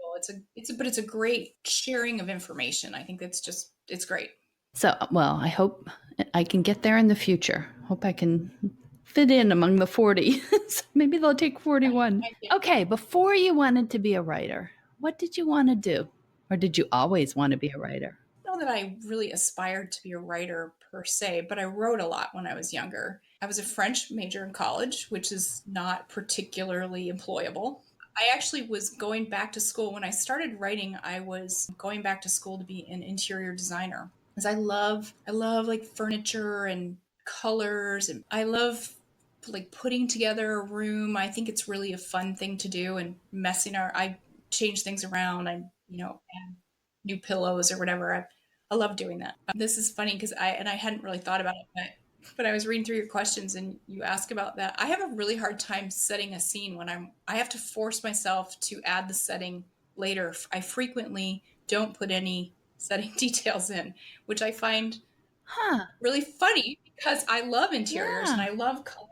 But it's a great sharing of information. I think it's great. So, well, I hope I can get there in the future. Hope I can fit in among the 40. Maybe they'll take 41. Okay, before you wanted to be a writer, what did you want to do? Or did you always want to be a writer? I don't know that I really aspired to be a writer per se, but I wrote a lot when I was younger. I was a French major in college, which is not particularly employable. I actually was going back to school. When I started writing, I was going back to school to be an interior designer. Because I love like furniture and colors, and I love like putting together a room. I think it's really a fun thing to do, and I change things around. I add new pillows or whatever. I love doing that. This is funny because I hadn't really thought about it, but I was reading through your questions and you ask about that. I have a really hard time setting a scene when I have to force myself to add the setting later. I frequently don't put any setting details in, which I find Huh. really funny because I love interiors and Yeah. I love colors.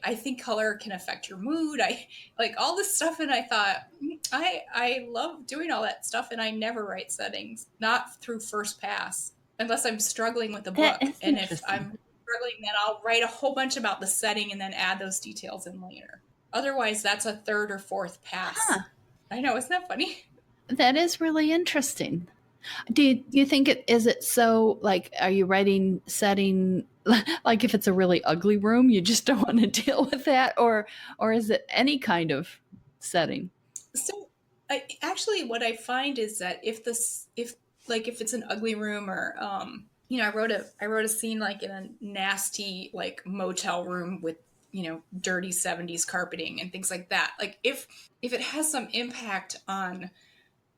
I think color can affect your mood. I like all this stuff, and I thought I love doing all that stuff, and I never write settings, not through first pass, unless I'm struggling with a That book. is And if interesting. I'm struggling, then I'll write a whole bunch about the setting and then add those details in later. Otherwise, that's a third or fourth pass. Huh. I know, isn't that funny? That is really interesting. Do you think it is it so like are you writing setting like if it's a really ugly room you just don't want to deal with that or is it any kind of setting? So, actually, what I find is that if like if it's an ugly room or I wrote a scene like in a nasty like motel room with dirty 70s carpeting and things like that. Like if it has some impact on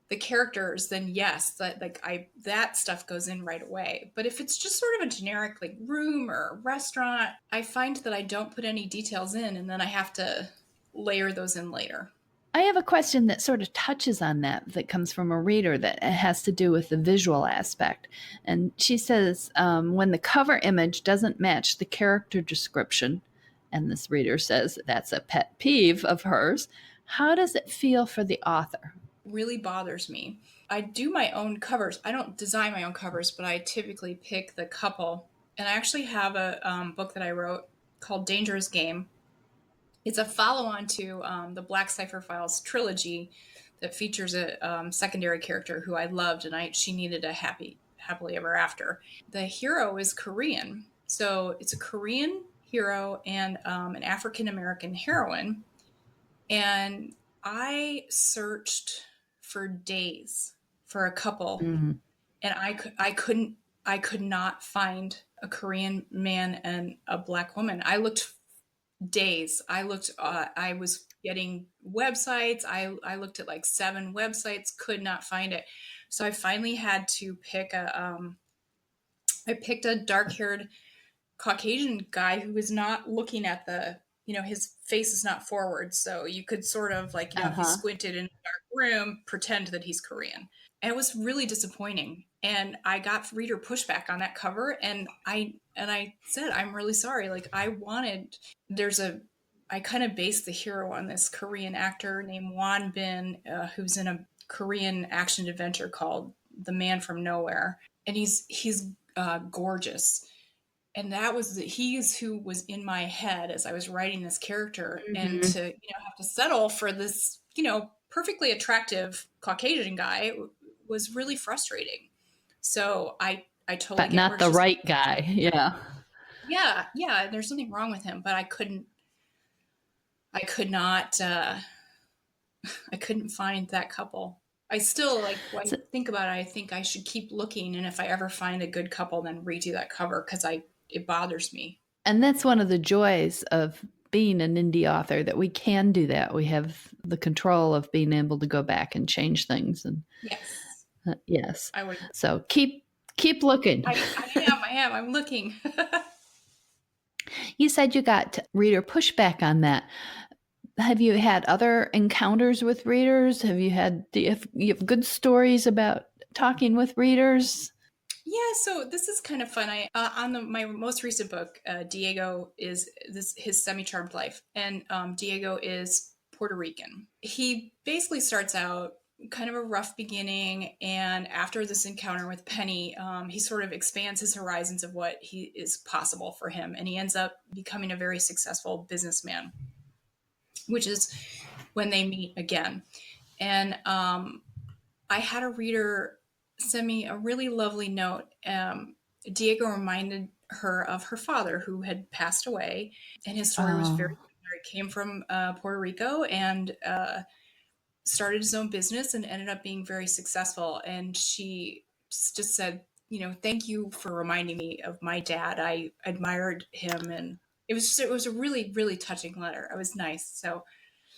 the characters, then yes, that stuff goes in right away. But if it's just sort of a generic like room or restaurant, I find that I don't put any details in, and then I have to layer those in later. I have a question that sort of touches on that comes from a reader that has to do with the visual aspect. And she says, when the cover image doesn't match the character description, and this reader says that's a pet peeve of hers, how does it feel for the author? Really bothers me. I do my own covers. I don't design my own covers, but I typically pick the couple. And I actually have a book that I wrote called Dangerous Game. It's a follow on to the Black Cipher Files trilogy that features a secondary character who I loved, and she needed a happily ever after. The hero is Korean. So it's a Korean hero and an African American heroine. And I searched for days for a couple, Mm-hmm. and I could not find a Korean man and a black woman. I looked days. I was getting websites. I looked at like 7 websites, could not find it. So I finally had to I picked a dark-haired Caucasian guy who was not looking at his face is not forward. So you could sort of like, if you Uh-huh. squinted in a dark room, pretend that he's Korean. And it was really disappointing. And I got reader pushback on that cover. And I said, I'm really sorry. Like I kind of based the hero on this Korean actor named Won Bin, who's in a Korean action adventure called The Man from Nowhere. And he's gorgeous, and he's who was in my head as I was writing this character, and Mm-hmm. to have to settle for this perfectly attractive Caucasian guy was really frustrating. So I totally But get where not the she's right guy. Yeah. yeah, there's nothing wrong with him, but I could not I couldn't find that couple. I still like when I So, think about it, I think I should keep looking, and if I ever find a good couple, then redo that cover because I it bothers me. and that's one of the joys of being an indie author that we can do that. We have the control of being able to go back and change things. And Yes, yes, I would. so keep looking. I am. I'm looking. You said you got reader pushback on that. Have you had other encounters with readers? Do you have good stories about talking with readers? Yeah, so this is kind of fun. I on my most recent book, Diego is his semi-charmed life, and Diego is Puerto Rican. He basically starts out kind of a rough beginning, and after this encounter with Penny, he sort of expands his horizons of what he is possible for him, and he ends up becoming a very successful businessman, which is when they meet again. And I had a reader send me a really lovely note. Diego reminded her of her father who had passed away, and his story was very Oh, similar. He came from Puerto Rico and started his own business and ended up being very successful. And she just said, thank you for reminding me of my dad. I admired him, and it was a really really touching letter. It was nice. So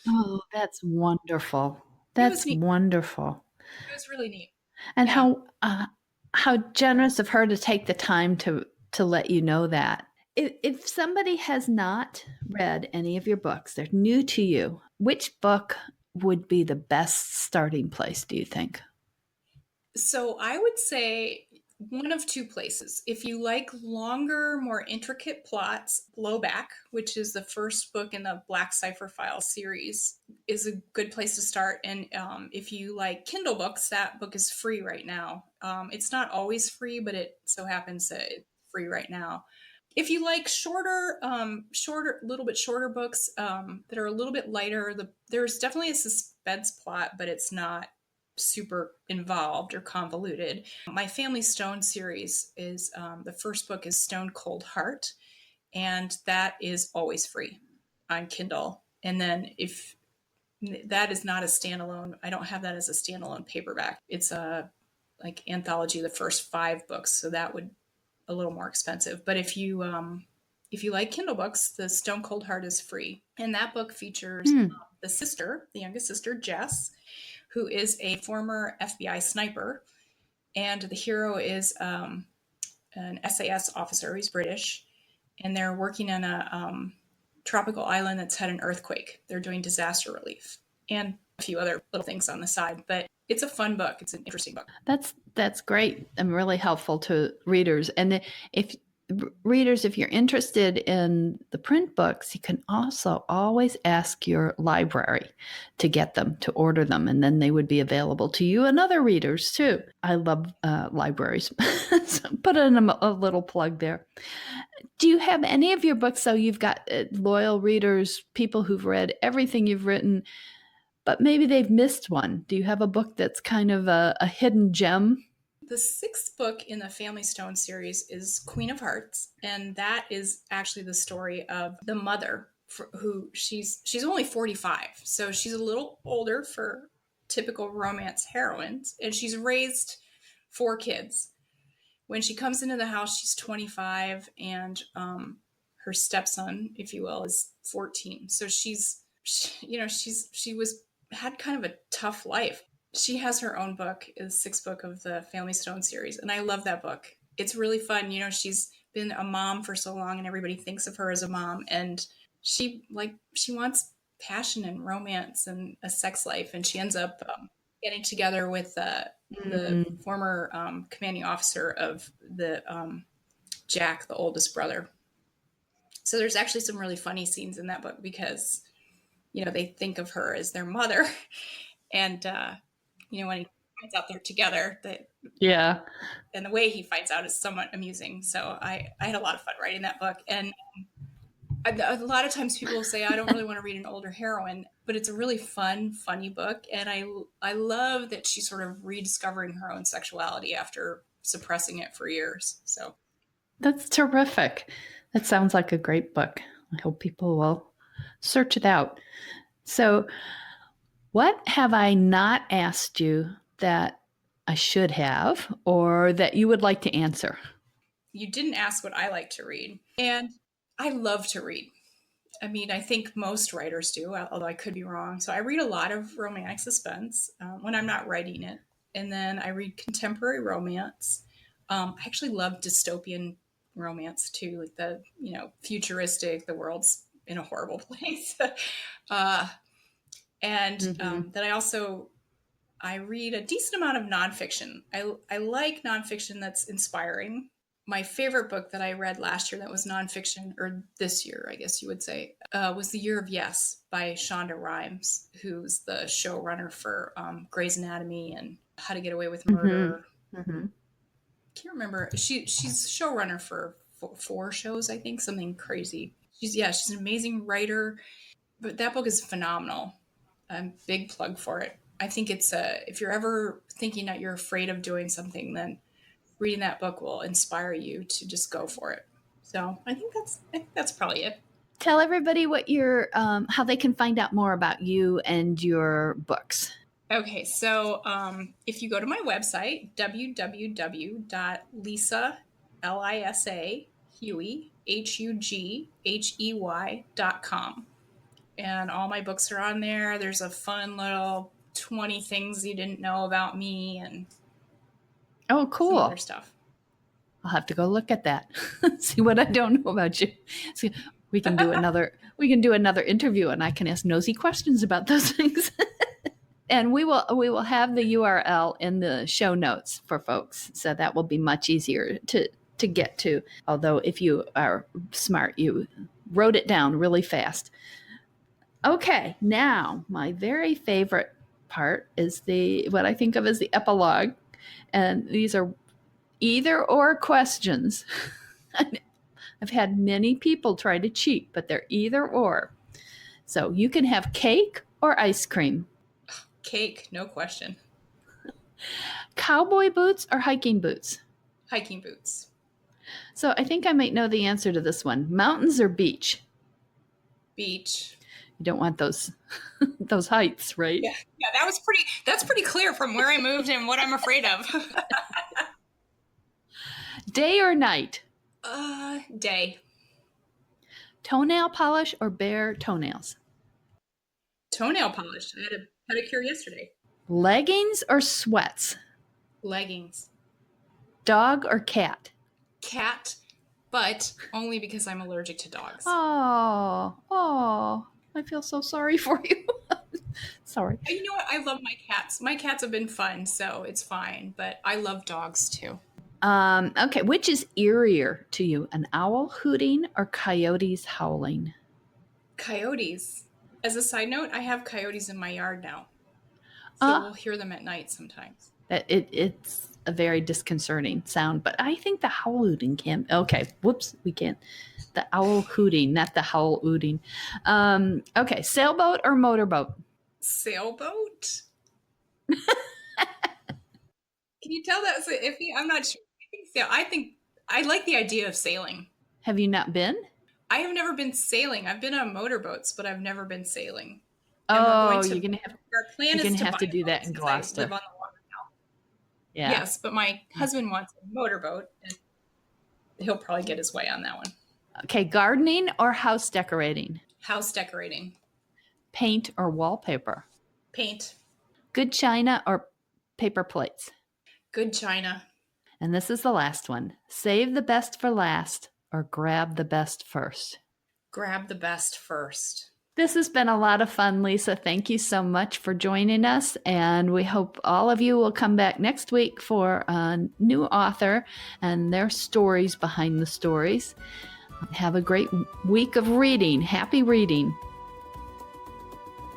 oh, that's wonderful. it was That's neat. wonderful. It was really neat. And Yeah. how generous of her to take the time to let you know that. If somebody has not read any of your books, they're new to you, which book would be the best starting place, do you think? So I would say one of two places. If you like longer, more intricate plots, Blowback, which is the first book in the Black Cipher File series, is a good place to start. And if you like Kindle books, that book is free right now. It's not always free, but it so happens that it's free right now. If you like shorter, little bit shorter books that are a little bit lighter, there's definitely a suspense plot, but it's not super involved or convoluted. My Family Stone series is the first book is Stone Cold Heart, and that is always free on Kindle. And then if that is not a standalone, I don't have that as a standalone paperback. It's a like anthology, the first 5 books, so that would a little more expensive. But if you like Kindle books, the Stone Cold Heart is free, and that book features the youngest sister, Jess, who is a former FBI sniper, and the hero is an SAS officer. He's British, and they're working on a tropical island that's had an earthquake. They're doing disaster relief and a few other little things on the side, but it's a fun book. It's an interesting book. That's great and really helpful to readers. And if you're interested in the print books, you can also always ask your library to get them, to order them, and then they would be available to you and other readers too. I love libraries. So put in a little plug there. Do you have any of your books, though, you've got loyal readers, people who've read everything you've written, but maybe they've missed one? Do you have a book that's kind of a hidden gem? The 6th book in the Family Stone series is Queen of Hearts, and that is actually the story of the mother who she's only 45, so she's a little older for typical romance heroines, and she's raised 4 kids. When she comes into the house, she's 25, and her stepson, if you will, is 14. So she had kind of a tough life. She has her own book, the 6th book of the Family Stone series, and I love that book. It's really fun. She's been a mom for so long, and everybody thinks of her as a mom, and she wants passion and romance and a sex life, and she ends up getting together with the former commanding officer of the Jack, the oldest brother. So there's actually some really funny scenes in that book because they think of her as their mother, and when he finds out they're together, and the way he finds out is somewhat amusing. So I had a lot of fun writing that book, and a lot of times people will say, I don't really want to read an older heroine, but it's a really fun, funny book, and I love that she's sort of rediscovering her own sexuality after suppressing it for years. So that's terrific. That sounds like a great book. I hope people will search it out. So what have I not asked you that I should have, or that you would like to answer? You didn't ask what I like to read, and I love to read. I mean, I think most writers do, although I could be wrong. So I read a lot of romantic suspense when I'm not writing it, and then I read contemporary romance. I actually love dystopian romance too, like the futuristic, the world's in a horrible place. Then I read a decent amount of nonfiction. I like nonfiction that's inspiring. My favorite book that I read last year that was nonfiction, or this year, I guess you would say, was The Year of Yes by Shonda Rhimes, who's the showrunner for Grey's Anatomy and How to Get Away with Murder. Mm-hmm. Can't remember. She's showrunner for 4 shows, I think, something crazy. She's an amazing writer, but that book is phenomenal. Big plug for it. I think it's if you're ever thinking that you're afraid of doing something, then reading that book will inspire you to just go for it. So I think that's probably it. Tell everybody what how they can find out more about you and your books. Okay, so if you go to my website, www.Hughey.com, and all my books are on there. There's a fun little 20 things you didn't know about me, and cool, some other stuff. I'll have to go look at that. See what I don't know about you. So we can do another interview, and I can ask nosy questions about those things. And we will have the URL in the show notes for folks, so that will be much easier to get to. Although if you are smart, you wrote it down really fast. Okay, now my very favorite part is what I think of as the epilogue, and these are either or questions. I've had many people try to cheat, but they're either or. So you can have cake or ice cream. Cake, no question. Cowboy boots or hiking boots? Hiking boots. So I think I might know the answer to this one. Mountains or beach? Beach. You don't want those those heights, right? Yeah, that's pretty clear from where I moved and what I'm afraid of. Day or night? Day. Toenail polish or bare toenails? Toenail polish. I had a pedicure yesterday. Leggings or sweats? Leggings. Dog or cat? Cat, but only because I'm allergic to dogs. Oh, I feel so sorry for you. Sorry. You know what? I love my cats. My cats have been fun, so it's fine, but I love dogs too. Okay, which is eerier to you, an owl hooting or coyotes howling? Coyotes. As a side note, I have coyotes in my yard now. So we'll hear them at night sometimes. It's a very disconcerting sound, but I think the howl hooting can. Okay, whoops, we can't. The owl hooting, not the howl hooting. Okay, sailboat or motorboat? Sailboat? Can you tell that's iffy? I'm not sure. I think I like the idea of sailing. Have you not been? I have never been sailing. I've been on motorboats, but I've never been sailing. You're gonna have. Our plan you're is gonna have to do that in Gloucester. I live on the water now. Yeah. Yes, but my husband wants a motorboat, and he'll probably get his way on that one. Okay, gardening or house decorating? House decorating. Paint or wallpaper? Paint. Good china or paper plates? Good china. And this is the last one. Save the best for last or grab the best first? Grab the best first. This has been a lot of fun, Lisa. Thank you so much for joining us. And we hope all of you will come back next week for a new author and their stories behind the stories. Have a great week of reading. Happy reading.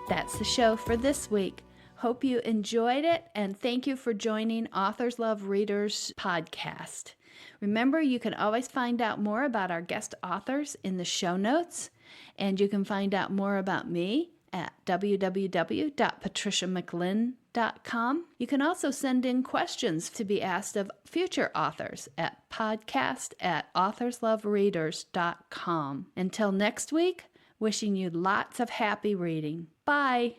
That's the show for this week. Hope you enjoyed it, and thank you for joining Authors Love Readers podcast. Remember, you can always find out more about our guest authors in the show notes, and you can find out more about me at www.patriciamclinn.com. You can also send in questions to be asked of future authors at podcast@authorslovereaders.com. Until next week, wishing you lots of happy reading. Bye.